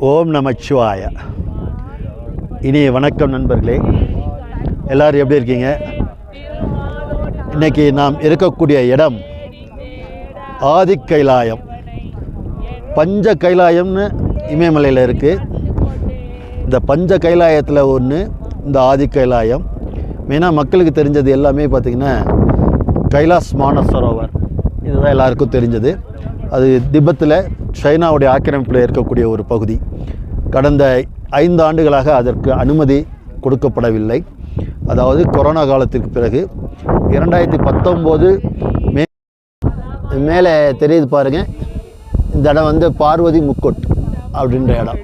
ஓம் நமச்சிவாய. இனிய வணக்கம் நண்பர்களே, எல்லோரும் எப்படி இருக்கீங்க? இன்றைக்கி நாம் இருக்கக்கூடிய இடம் ஆதி கைலாயம். பஞ்ச கைலாயம்னு இமயமலையில் இருக்குது. இந்த பஞ்ச கைலாயத்தில் ஒன்று இந்த ஆதி கைலாயம். மெயினாக மக்களுக்கு தெரிஞ்சது எல்லாமே பார்த்திங்கன்னா கைலாஸ் மானசரோவர், இதுதான் எல்லாருக்கும் தெரிஞ்சது. அது திபெத்தில் சைனாவுடைய ஆக்கிரமிப்பில் இருக்கக்கூடிய ஒரு பகுதி. கடந்த 5 ஆண்டுகளாக அதற்கு அனுமதி கொடுக்கப்படவில்லை. அதாவது கொரோனா காலத்திற்கு பிறகு 2019 மேலே தெரியுது பாருங்கள், இந்த இடம் வந்து பார்வதி முக்கொட் அப்படின்ற இடம்.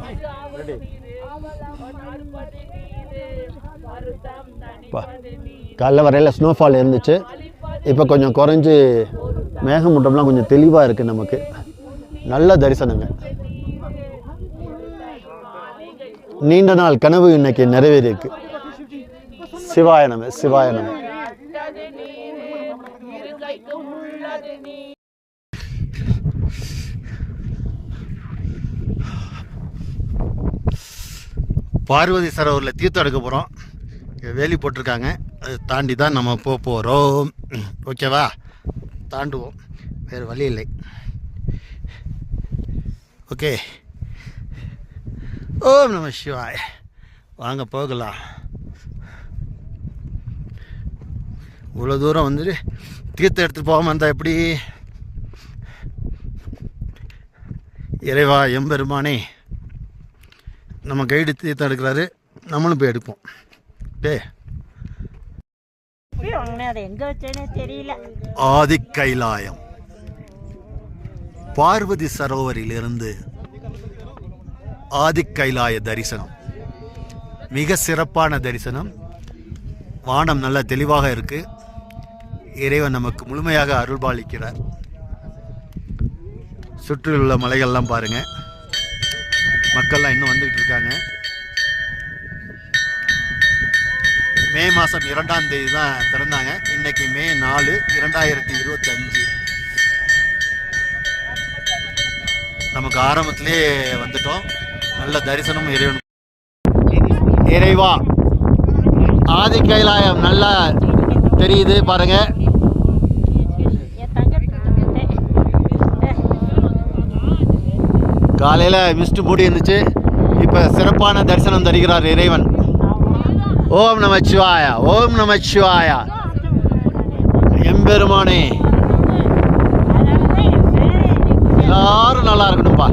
காலைல வரையில் ஸ்னோஃபால் இருந்துச்சு, இப்போ கொஞ்சம் குறைஞ்சி மேகமூட்டம்லாம் கொஞ்சம் தெளிவாக இருக்குது. நமக்கு நல்ல தரிசனங்க. நீண்ட நாள் கனவு இன்னைக்கு நிறைவேறியிருக்கு. சிவாய நம, சிவாய நம. பார்வதி சரோவரில் தீர்த்தம் எடுக்க போகிறோம். வேலி போட்டிருக்காங்க, அது தாண்டி தான் நம்ம போகிறோம். ஓகேவா? தாண்டுவோம், வேறு வழி இல்லை. ஓகே, ஓம் நம சிவாய். வாங்க போகலாம். இவ்வளோ தூரம் வந்துட்டு தீர்த்தம் எடுத்துகிட்டு போகாமல் இருந்தால் எப்படி? இறைவா எம்பெருமானே, நம்ம கைடு தீர்த்தம் எடுக்கிறாரு, நம்மளும் போய் எடுப்போம். ஆதி கைலாயம் பார்வதி சரோவரிலிருந்து ஆதி கைலாய தரிசனம். மிக சிறப்பான தரிசனம். வானம் நல்ல தெளிவாக இருக்கு. இறைவன் நமக்கு முழுமையாக அருள்பாலிக்கிறார். சுற்றியுள்ள மலைகள்லாம் பாருங்க, மக்கள்லாம் இன்னும் வந்துகிட்டு இருக்காங்க. மே மாதம் 2ஆம் தேதி தான் திறந்தாங்க. இன்னைக்கு மே 4, 2025. நமக்கு ஆரம்பத்திலே வந்துட்டோம். நல்ல தரிசனம் இறைவன். இறைவா, ஆதி கைலாயம் நல்லா தெரியுது பாருங்க. காலையில் மிஸ்ட் மூடி இருந்துச்சு, இப்போ சிறப்பான தரிசனம் தருகிறார் இறைவன். ஓம் நமச்சிவாய, ஓம் நமச்சிவாய. எம்பெருமானே, எல்லாரும் நல்லா இருக்கணும்பா.